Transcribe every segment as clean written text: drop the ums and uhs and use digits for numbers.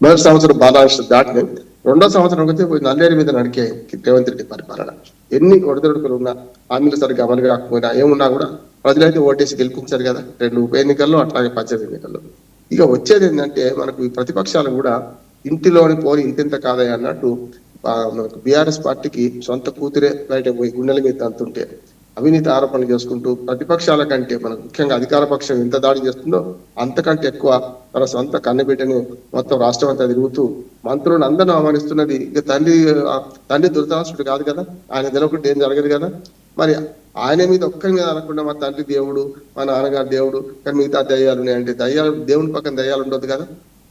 మొదటి సంవత్సరం బాలరాష్ట్ర దాటిని రెండో సంవత్సరం అయితే నల్లేరు మీద నడికే రేవంత్ రెడ్డి పరిపాలన. ఎన్ని ఒడిదొడుకులు ఉన్నా, హామీలు సరిగ్గా అమలు కాకపోయినా, ఏమున్నా కూడా ప్రజలైతే ఓటేసి గెలిపించారు కదా, 2 ఉప ఎన్నికల్లో అట్లాగే పంచాయతీ ఎన్నికల్లో. ఇక వచ్చేది ఏంటంటే మనకు ఈ ప్రతిపక్షాలు కూడా ఇంటిలోని పోలి ఇంతింత కాదయ్య అన్నట్టు మనకు బీఆర్ఎస్ పార్టీకి సొంత కూతురే బయట పోయి గుండెల మీద అంతుంటే అవినీతి ఆరోపణలు చేసుకుంటూ ప్రతిపక్షాల కంటే మనకు ముఖ్యంగా అధికార పక్షం ఎంత దాడి చేస్తుందో అంతకంటే ఎక్కువ తన సొంత కన్నబిడ్డని మొత్తం రాష్ట్రం అంతా తిరుగుతూ మంత్రులను అందరిని అవమానిస్తున్నది. ఇక తండ్రి ధృతరాష్ట్రుడు కాదు కదా, ఆయన తెలవకుంటే ఏం జరగదు కదా. మరి ఆయన మీద ఒక్కరి మీద అనకుండా మా తండ్రి దేవుడు, మా నాన్నగారు దేవుడు, కానీ మిగతా దయ్యాలు ఉన్నాయంటే దయ్యాలు దేవుని పక్కన దయ్యాలు ఉండదు కదా.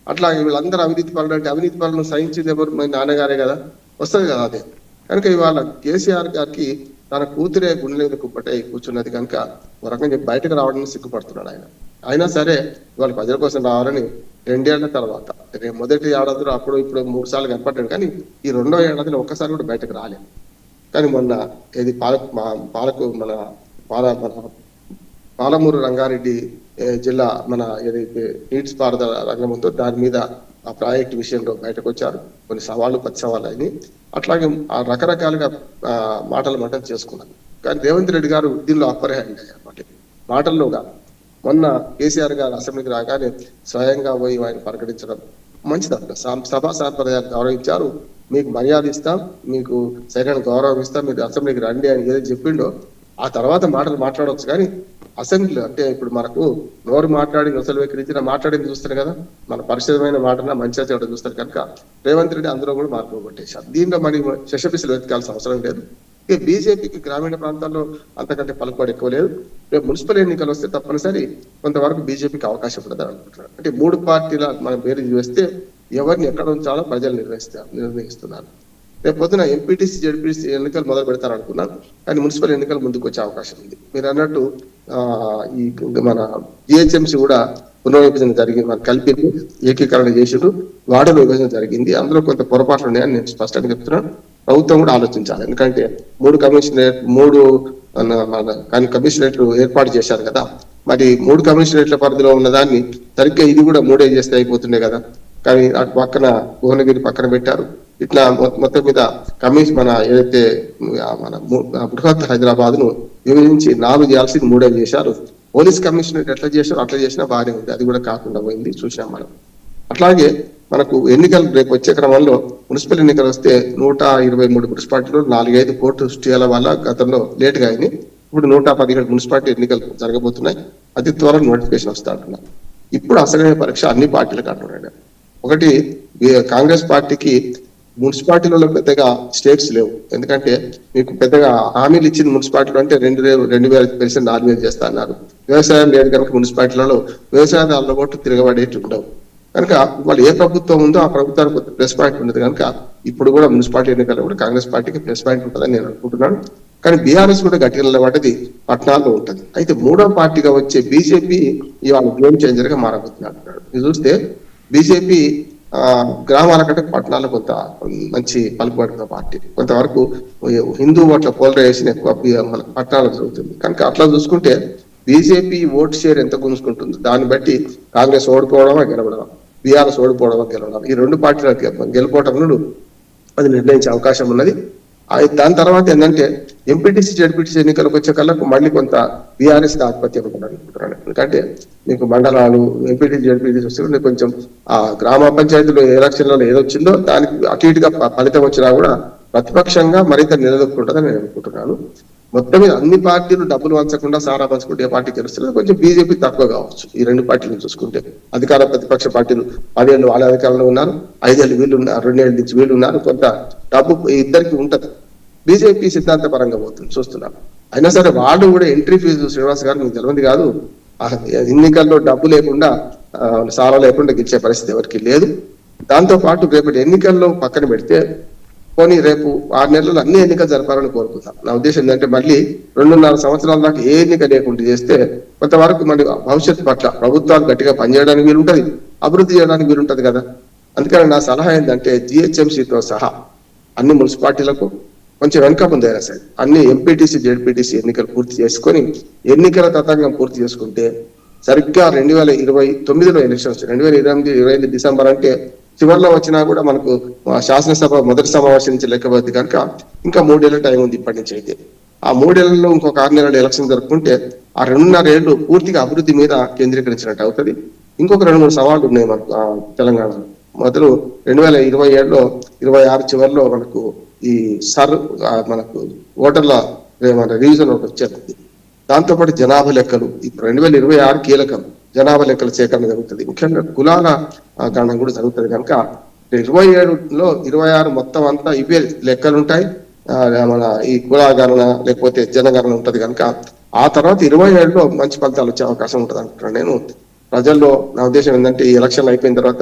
అట్లాగే వీళ్ళందరూ అవినీతి పనులు అంటే అవినీతి పనులను సహించేది ఎవరు? మా నాన్నగారే కదా, వస్తుంది కదా అదే. కనుక ఇవాళ కేసీఆర్ గారికి తన కూతురే గుండెల మీద కుప్పటై కూర్చున్నది కనుక ఒక రకంగా చెప్పి బయటకు రావడానికి సిగ్గుపడుతున్నాడు ఆయన. అయినా సరే ఇవాళ ప్రజల కోసం రావాలని 2 ఏళ్ల తర్వాత, మొదటి ఏడాదిలో అప్పుడు ఇప్పుడు 3 సార్లు కనపడ్డాడు, కానీ ఈ 2వ ఏడాదిలో ఒక్కసారి కూడా బయటకు రాలేదు. కానీ మొన్న ఏది మన పాలమూరు రంగారెడ్డి జిల్లా మన ఏదైతే నీటి పారుదల రంగం ఉందో దాని మీద ఆ ప్రాజెక్టు విషయంలో బయటకు వచ్చారు. కొన్ని సవాళ్ళు 10 సవాళ్ళు అయినాయి. అట్లాగే రకరకాలుగా మాటలు చేసుకున్నారు. కానీ రేవంత్ రెడ్డి గారు దీనిలో అప్పర్ హ్యాండ్ అయ్యారు మాటల్లో కాదు. మొన్న కేసీఆర్ గారు అసెంబ్లీకి రాగానే స్వయంగా పోయి ఆయన ప్రకటించడం మంచిది. సభా సాంప్రదాయాలు గౌరవించారు, మీకు మర్యాద ఇస్తాం, మీకు సరైన గౌరవం ఇస్తాం, మీరు అసెంబ్లీకి రండి అని ఏదైతే చెప్పిండో ఆ తర్వాత మాటలు మాట్లాడవచ్చు. కానీ అసెంబ్లీలో అంటే ఇప్పుడు మనకు నోరు మాట్లాడి నొసలు వెక్కిరించిన మాట్లాడింది చూస్తారు కదా, మన పరిశుభ్రమైన మాటన మంచిగా చేయడం చూస్తారు. కనుక రేవంత్ రెడ్డి అందులో కూడా మార్పు కొట్టేశారు. దీంట్లో మరి శశపిసలు వెతకాల్సిన అవసరం లేదు. ఇక బీజేపీకి గ్రామీణ ప్రాంతాల్లో అంతకంటే పలుకుబడి ఎక్కువ లేదు. రేపు మున్సిపల్ ఎన్నికలు వస్తే తప్పనిసరి కొంతవరకు బీజేపీకి అవకాశం పడదని అనుకుంటున్నారు. అంటే 3 పార్టీల మనం పేరు చూస్తే ఎవరిని ఎక్కడ ఉంచాలో ప్రజలు నిర్ణయిస్తున్నారు. రేపు పొద్దున ఎంపీటీసీ జెడ్పీటీసీ ఎన్నికలు మొదలు పెడతారు అనుకున్నాను, కానీ మున్సిపల్ ఎన్నికలు ముందుకు వచ్చే అవకాశం ఉంది. మీరు అన్నట్టు ఈ మన జిహెచ్ఎంసీ కూడా పునర్విభజన జరిగింది, మన కలిపి ఏకీకరణ చేసుడు వార్డుల విభజన జరిగింది. అందులో కొంత పొరపాట్లు ఉన్నాయని నేను స్పష్టంగా చెప్తున్నాను. ప్రభుత్వం కూడా ఆలోచించాలి. ఎందుకంటే 3 కమిషనరేట్లు ఏర్పాటు చేశారు కదా, మరి 3 కమిషనరేట్ల పరిధిలో ఉన్నదాన్ని సరిగ్గా ఇది కూడా 3 చేస్తే అయిపోతుండే కదా. కానీ అటు పక్కన భువనగిరి పక్కన పెట్టారు. ఇట్లా మొత్తం మీద మన ఏదైతే మన బృహత్ హైదరాబాద్ ను విభజించి 4 చేయాల్సింది 3 చేశారు. పోలీస్ కమిషనరేట్ ఎట్లా చేశారు అట్లా చేసినా బాగానే ఉంది, అది కూడా కాకుండా పోయింది చూసాం మనం. అట్లాగే మనకు ఎన్నికలు రేపు వచ్చే క్రమంలో మున్సిపల్ ఎన్నికలు వస్తే 123 మున్సిపాలిటీలు 4-5 కోర్టు స్టేల వల్ల గతంలో లేటుగా అయింది. ఇప్పుడు 117 మున్సిపాలిటీ ఎన్నికలు జరగబోతున్నాయి. అతి త్వరలో నోటిఫికేషన్ వస్తా అంటున్నారు. ఇప్పుడు అసలైన పరీక్ష అన్ని పార్టీలకు అంటున్నాడు. ఒకటి కాంగ్రెస్ పార్టీకి మున్సిపాలిటీలలో పెద్దగా స్టేట్స్ లేవు. ఎందుకంటే మీకు పెద్దగా హామీలు ఇచ్చిన మున్సిపాలిటీలు అంటే 2,000 4,000 చేస్తా అన్నారు. వ్యవసాయం లేదు కనుక మున్సిపాలిటీలలో వ్యవసాయదారుల ఓట్లు తిరగబడేట్టు ఉండవు. కనుక వాళ్ళు ఏ ప్రభుత్వం ఉందో ఆ ప్రభుత్వానికి కొంత ప్లస్ పాయింట్ ఉండదు. కనుక ఇప్పుడు కూడా మున్సిపాలిటీ ఎన్నికల్లో కూడా కాంగ్రెస్ పార్టీకి ప్లస్ పాయింట్ ఉంటుందని నేను అనుకుంటున్నాను. కానీ బీఆర్ఎస్ కూడా గట్టిగా నిలబడ్డది పట్టణాల్లో ఉంటుంది. అయితే 3వ పార్టీగా వచ్చే బీజేపీ ఇవాళ గేమ్ చేంజర్ గా మారబోతున్నాడు. ఇది చూస్తే బీజేపీ గ్రామాల కంటే పట్టణాల్లో కొంత మంచి పలుకుబడిన పార్టీ. కొంతవరకు హిందూ ఓట్ల పోలరైజేషన్ ఎక్కువ మన పట్టణాల్లో జరుగుతుంది. కనుక అట్లా చూసుకుంటే బీజేపీ ఓటు షేర్ ఎంత గుంజుకుంటుంది దాన్ని బట్టి కాంగ్రెస్ ఓడిపోవడమా గెలవడమా, బీఆర్ఎస్ ఓడిపోవడమా గెలవడం, ఈ 2 పార్టీల గెలుపోవటం అది నిర్ణయించే అవకాశం ఉన్నది. దాని తర్వాత ఏంటంటే ఎంపీటీసీ జెడ్పీటీసీ ఎన్నికలకు వచ్చే కళ్ళకు మళ్ళీ కొంత బీఆర్ఎస్ ఆధిపత్యం అనుకుంటున్నాను. ఎందుకంటే మీకు మండలాలు ఎంపీటీసీ జెడ్పీటీసీ వస్తే కొంచెం ఆ గ్రామ పంచాయతీలో ఎలక్షన్లలో ఏదొచ్చిందో దానికి అటు ఇటుగా ఫలితం వచ్చినా కూడా ప్రతిపక్షంగా మరింత నిలదొక్కుంటుందని నేను అనుకుంటున్నాను. మొత్తం మీద అన్ని పార్టీలు డబ్బులు వంచకుండా సారా పంచుకుంటే ఏ పార్టీ గెలుస్తుంది, కొంచెం బీజేపీ తక్కువ కావచ్చు. ఈ 2 పార్టీలను చూసుకుంటే అధికార ప్రతిపక్ష పార్టీలు 10 ఏళ్ళు వాళ్ళ అధికారంలో ఉన్నారు, 5 ఏళ్ళు వీళ్ళు ఉన్నారు, 2 ఏళ్ళ నుంచి వీళ్ళు ఉన్నారు. కొంత డబ్బు ఇద్దరికి ఉంటది. బీజేపీ సిద్ధాంత పరంగా పోతుంది చూస్తున్నాం. అయినా సరే వాళ్ళు కూడా ఎంట్రీ ఫీజు శ్రీనివాస్ గారు మీకు తెలియదు కాదు, ఎన్నికల్లో డబ్బు లేకుండా సారా లేకుండా గెలిచే పరిస్థితి ఎవరికి లేదు. దాంతో పాటు రేపటి ఎన్నికల్లో పక్కన పెడితే పోనీ రేపు 6 నెలలు అన్ని ఎన్నికలు జరపాలని కోరుకుంటాం. నా ఉద్దేశం ఏంటంటే మళ్ళీ 2.5 సంవత్సరాల దాకా ఏ ఎన్నిక లేకుండా చేస్తే కొంతవరకు మళ్ళీ భవిష్యత్తు పట్ల ప్రభుత్వాలు గట్టిగా పనిచేయడానికి వీలుంటది, అభివృద్ధి చేయడానికి వీలుంటది కదా. అందుకని నా సలహా ఏంటంటే జిహెచ్ఎంసీతో సహా అన్ని మున్సిపాలిటీలకు కొంచెం వెనక ముందైనా సరే అన్ని ఎంపీటీసీ జెడ్పీటీసీ ఎన్నికలు పూర్తి చేసుకొని ఎన్నికల తతంగం పూర్తి చేసుకుంటే సరిగ్గా 2029లో ఎలక్షన్స్ 2028-25 డిసెంబర్ అంటే చివరిలో వచ్చినా కూడా మనకు శాసనసభ మొదటి సమావేశం నుంచి లెక్కబద్ది కనుక ఇంకా 3 ఏళ్ళ టైం ఉంది ఇప్పటి నుంచి అయితే. ఆ 3 ఏళ్లలో ఇంకొక 6 నెలల ఎలక్షన్ జరుపుకుంటే ఆ 2.5 ఏళ్ళు పూర్తిగా అభివృద్ధి మీద కేంద్రీకరించినట్టు అవుతుంది. ఇంకొక 2-3 సవాళ్లు ఉన్నాయి మనకు తెలంగాణలో. మొదలు 2027లో 26 చివరిలో మనకు ఈ మనకు ఓటర్ల మన రివిజన్ ఒకటి వచ్చేది. దాంతోపాటు జనాభా లెక్కలు ఇప్పుడు 2026 కీలకం. జనాభా లెక్కల సేకరణ జరుగుతుంది. ముఖ్యంగా కులాల గణన కూడా జరుగుతుంది కనుక 27లో 26 మొత్తం అంతా ఇవే లెక్కలు ఉంటాయి. మన ఈ కుల గణన లేకపోతే జనగణన ఉంటది కనుక ఆ తర్వాత 27లో మంచి ఫలితాలు వచ్చే అవకాశం ఉంటుంది అంటున్నాను నేను. ప్రజల్లో నా ఉద్దేశం ఏంటంటే ఈ ఎలక్షన్లు అయిపోయిన తర్వాత